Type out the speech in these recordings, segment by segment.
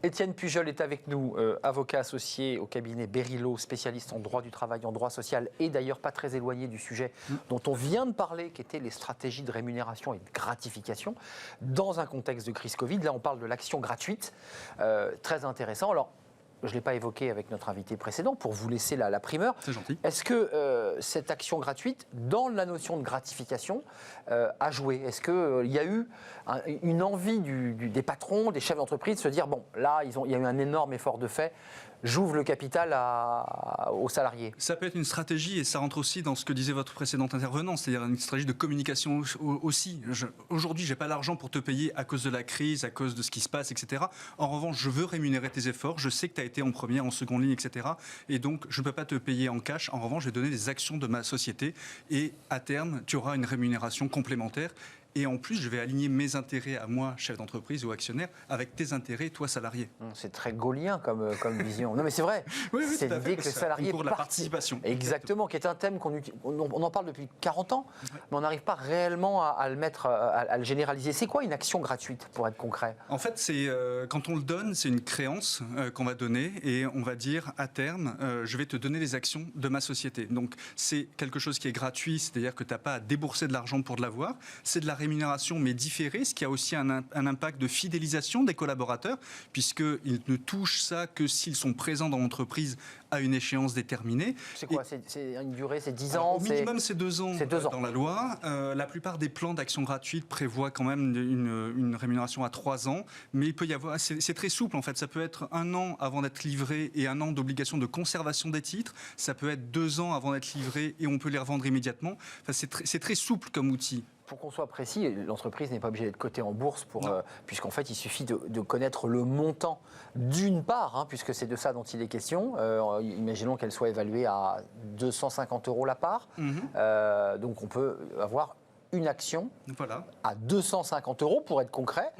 Étienne Pujol est avec nous, avocat associé au cabinet Berilo, spécialiste en droit du travail, en droit social et d'ailleurs pas très éloigné du sujet dont on vient de parler, qui étaient les stratégies de rémunération et de gratification dans un contexte de crise Covid. Là, on parle de l'action gratuite, très intéressant. Alors, je ne l'ai pas évoqué avec notre invité précédent pour vous laisser la primeur. C'est gentil. Est-ce que cette action gratuite, dans la notion de gratification, a joué? Est-ce qu'il y a eu une envie des patrons, des chefs d'entreprise de se dire, bon, là, il y a eu un énorme effort de fait, j'ouvre le capital aux salariés? Ça peut être une stratégie et ça rentre aussi dans ce que disait votre précédent intervenant, c'est-à-dire une stratégie de communication aussi. Aujourd'hui, je n'ai pas l'argent pour te payer à cause de la crise, à cause de ce qui se passe, etc. En revanche, je veux rémunérer tes efforts, je sais que tu as été en première, en seconde ligne, etc. Et donc, je ne peux pas te payer en cash. En revanche, je vais donner des actions de ma société et à terme, tu auras une rémunération complémentaire. Et en plus, je vais aligner mes intérêts à moi, chef d'entreprise ou actionnaire, avec tes intérêts, toi, salarié. C'est très gaullien comme vision. Non, mais c'est vrai. Oui, c'est l'idée que le salarié pour la participation. Exactement, qui est un thème on en parle depuis 40 ans, mais on n'arrive pas réellement à le mettre, à le généraliser. C'est quoi une action gratuite, pour être concret? En fait, quand on le donne, c'est une créance qu'on va donner et on va dire à terme, je vais te donner les actions de ma société. Donc, c'est quelque chose qui est gratuit, c'est-à-dire que tu n'as pas à débourser de l'argent pour de l'avoir. C'est de la rémunération mais différée, ce qui a aussi un impact de fidélisation des collaborateurs, puisqu'ils ne touchent ça que s'ils sont présents dans l'entreprise à une échéance déterminée. C'est quoi? C'est une durée, c'est 10 ans? Au minimum, c'est 2 ans, dans la loi. La plupart des plans d'action gratuite prévoient quand même une rémunération à 3 ans, mais il peut y avoir, c'est très souple en fait, ça peut être 1 an avant d'être livré et 1 an d'obligation de conservation des titres, ça peut être 2 ans avant d'être livré et on peut les revendre immédiatement. Enfin, c'est très souple comme outil. Pour qu'on soit précis, l'entreprise n'est pas obligée d'être cotée en bourse, puisqu'en fait, il suffit de connaître le montant d'une part, puisque c'est de ça dont il est question. Imaginons qu'elle soit évaluée à 250 € la part. Donc, on peut avoir une action à 250 € pour être concret.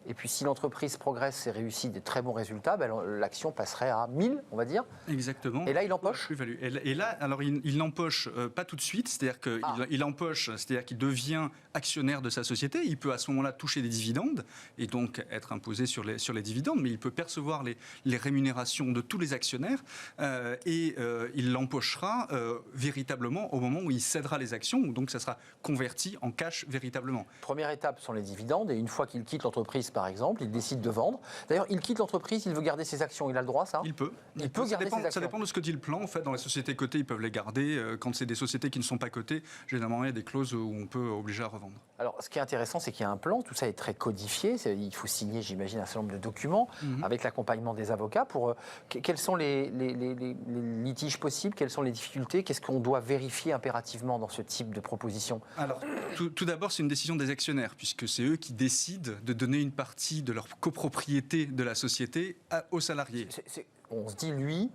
Et puis, si l'entreprise progresse et réussit des très bons résultats, l'action passerait à 1000, on va dire. Exactement. Et là, il empoche. Et là, alors, il n'empoche pas tout de suite, c'est-à-dire qu'il empoche, c'est-à-dire qu'il devient actionnaire de sa société. Il peut à ce moment-là toucher des dividendes et donc être imposé sur les dividendes, mais il peut percevoir les rémunérations de tous les actionnaires et il l'empochera véritablement au moment où il cédera les actions, où donc ça sera converti en cash véritablement. Première étape sont les dividendes et une fois qu'il quitte l'entreprise par exemple, il décide de vendre. D'ailleurs, il quitte l'entreprise, il veut garder ses actions, il a le droit ça? Il peut. Il peut garder ses actions. Ça dépend de ce que dit le plan. En fait, dans les sociétés cotées, ils peuvent les garder. Quand c'est des sociétés qui ne sont pas cotées, généralement il y a des clauses où on peut obliger à revendre. Alors, ce qui est intéressant, c'est qu'il y a un plan, tout ça est très codifié. Il faut signer, j'imagine, un certain nombre de documents avec l'accompagnement des avocats pour quels sont les litiges possibles, quelles sont les difficultés, qu'est-ce qu'on doit vérifier impérativement dans ce type de proposition? Alors, tout d'abord, c'est une décision des actionnaires, puisque c'est eux qui décident de donner une partie de leur copropriété de la société aux salariés. On se dit, lui,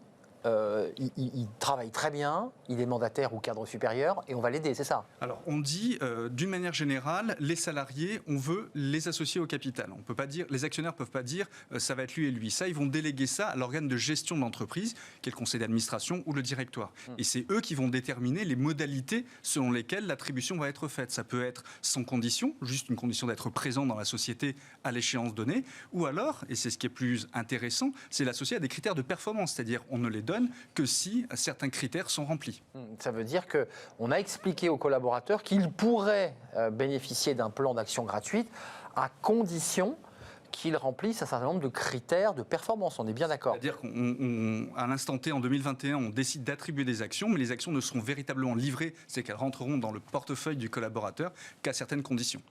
il travaille très bien, il est mandataire ou cadre supérieur, et on va l'aider, c'est ça? Alors, on dit, d'une manière générale, les salariés, on veut les associer au capital. On peut pas dire, les actionnaires ne peuvent pas dire, ça va être lui et lui. Ça, ils vont déléguer ça à l'organe de gestion de l'entreprise, qui est le conseil d'administration ou le directoire. Et c'est eux qui vont déterminer les modalités selon lesquelles l'attribution va être faite. Ça peut être sans condition, juste une condition d'être présent dans la société à l'échéance donnée, ou alors, et c'est ce qui est plus intéressant, c'est l'associer à des critères de performance, c'est-à-dire on ne les donne que si certains critères sont remplis. Ça veut dire qu'on a expliqué aux collaborateurs qu'ils pourraient bénéficier d'un plan d'action gratuite à condition qu'ils remplissent un certain nombre de critères de performance. On est bien d'accord. C'est-à-dire qu'à l'instant T, en 2021, on décide d'attribuer des actions, mais les actions ne seront véritablement livrées, c'est qu'elles rentreront dans le portefeuille du collaborateur qu'à certaines conditions.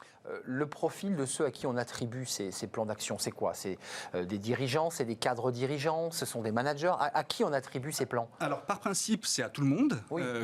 Le profil de ceux à qui on attribue ces plans d'action, c'est quoi? C'est des dirigeants, c'est des cadres dirigeants, ce sont des managers. À qui on attribue ces plans? Alors, par principe, c'est à tout le monde,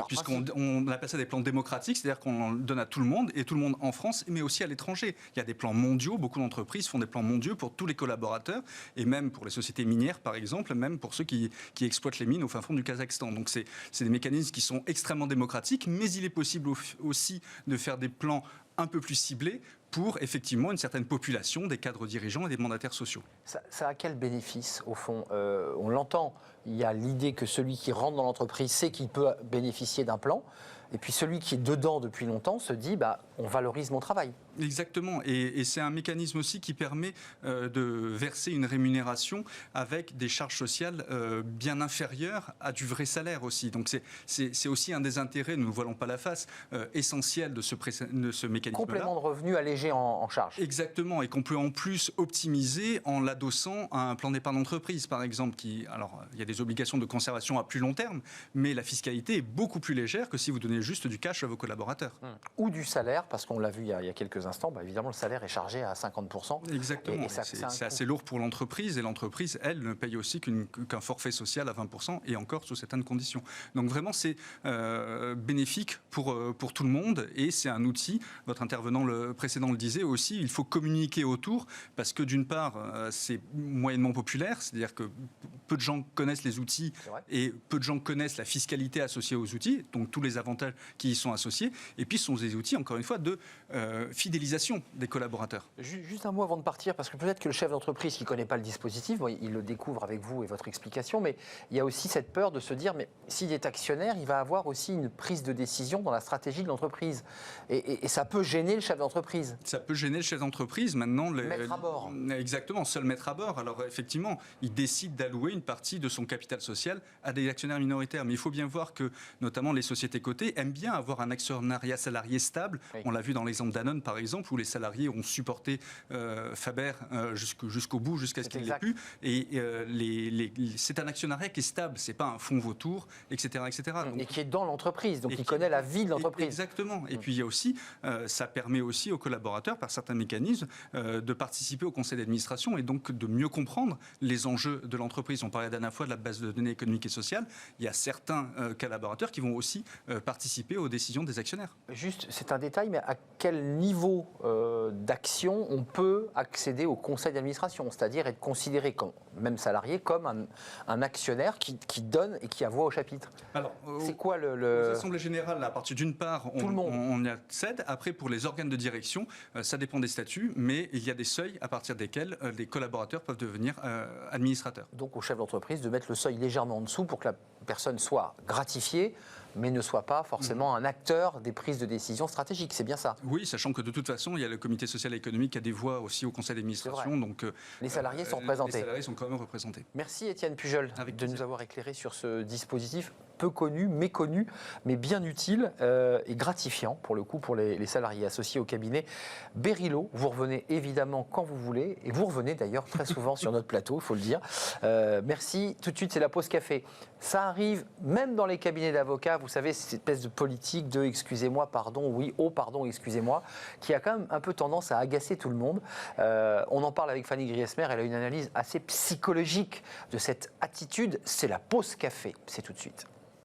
puisqu'on appelle ça des plans démocratiques, c'est-à-dire qu'on donne à tout le monde, et tout le monde en France, mais aussi à l'étranger. Il y a des plans mondiaux, beaucoup d'entreprises font des plans mondiaux pour tous les collaborateurs, et même pour les sociétés minières, par exemple, même pour ceux qui exploitent les mines au fin fond du Kazakhstan. Donc, c'est des mécanismes qui sont extrêmement démocratiques, mais il est possible aussi de faire des plans un peu plus ciblés pour effectivement une certaine population des cadres dirigeants et des mandataires sociaux. Ça a quel bénéfice au fond? On l'entend, il y a l'idée que celui qui rentre dans l'entreprise sait qu'il peut bénéficier d'un plan. Et puis celui qui est dedans depuis longtemps se dit, on valorise mon travail. Exactement, et c'est un mécanisme aussi qui permet de verser une rémunération avec des charges sociales bien inférieures à du vrai salaire aussi. Donc c'est aussi un des intérêts, nous ne voilons pas la face, essentiel de ce mécanisme-là. Complément de revenu allégé en charge. Exactement, et qu'on peut en plus optimiser en l'adossant à un plan d'épargne d'entreprise, par exemple. Alors, il y a des obligations de conservation à plus long terme, mais la fiscalité est beaucoup plus légère que si vous donnez juste du cash à vos collaborateurs. Ou du salaire, parce qu'on l'a vu il y a quelques instants, évidemment le salaire est chargé à 50%. Exactement, c'est assez lourd pour l'entreprise, et l'entreprise, elle, ne paye aussi qu'un forfait social à 20%, et encore sous certaines conditions. Donc vraiment, c'est bénéfique pour tout le monde, et c'est un outil, votre intervenant le précédent le disait aussi, il faut communiquer autour, parce que d'une part, c'est moyennement populaire, c'est-à-dire que peu de gens connaissent les outils, et peu de gens connaissent la fiscalité associée aux outils, donc tous les avantages qui y sont associés, et puis ce sont des outils, encore une fois, de fidélisation des collaborateurs. Juste un mot avant de partir, parce que peut-être que le chef d'entreprise qui ne connaît pas le dispositif, il le découvre avec vous et votre explication, mais il y a aussi cette peur de se dire, mais s'il est actionnaire, il va avoir aussi une prise de décision dans la stratégie de l'entreprise. Et ça peut gêner le chef d'entreprise. Ça peut gêner le chef d'entreprise. Maintenant, mettre à bord. Exactement, seul mettre à bord. Alors effectivement, il décide d'allouer une partie de son capital social à des actionnaires minoritaires. Mais il faut bien voir que, notamment les sociétés cotées, aiment bien avoir un actionnariat salarié stable. Oui. On l'a vu dans l'exemple Danone, par exemple, où les salariés ont supporté Faber jusqu'au bout, jusqu'à ce qu'il n'ait plus. Et c'est un actionnariat qui est stable. C'est pas un fonds vautour, etc., etc. Donc, et qui est dans l'entreprise, donc il connaît la vie de l'entreprise. Exactement. Et puis il y a aussi, ça permet aussi aux collaborateurs, par certains mécanismes, de participer au conseil d'administration et donc de mieux comprendre les enjeux de l'entreprise. On parlait la dernière fois de la base de données économiques et sociales. Il y a certains collaborateurs qui vont aussi participer aux décisions des actionnaires. Juste, c'est un détail, mais à quel niveau d'action on peut accéder au conseil d'administration, c'est-à-dire être considéré comme, même salarié, comme un actionnaire qui donne et qui a voix au chapitre. Alors, c'est quoi aux assemblées générales, à partir d'une part, on y accède. Après, pour les organes de direction, ça dépend des statuts, mais il y a des seuils à partir desquels les collaborateurs peuvent devenir administrateurs. Donc au chef d'entreprise de mettre le seuil légèrement en dessous pour que la personne soit gratifiée, mais ne soit pas forcément un acteur des prises de décision stratégiques. C'est bien ça? Oui, sachant que de toute façon, il y a le comité social et économique qui a des voix aussi au conseil d'administration. Donc, les salariés sont représentés. Les salariés sont quand même représentés. Merci Étienne Pujol de nous avoir éclairé sur ce dispositif peu connu, méconnu, mais bien utile et gratifiant pour le coup pour les salariés associés au cabinet Berilo. Vous revenez évidemment quand vous voulez et vous revenez d'ailleurs très souvent sur notre plateau, il faut le dire. Merci. Tout de suite, c'est la pause café. Ça arrive même dans les cabinets d'avocats, vous savez, cette espèce de politique de excusez-moi, pardon, oui, oh, pardon, excusez-moi, qui a quand même un peu tendance à agacer tout le monde. On en parle avec Fanny Griesmer, elle a une analyse assez psychologique de cette attitude. C'est la pause café. C'est tout de suite.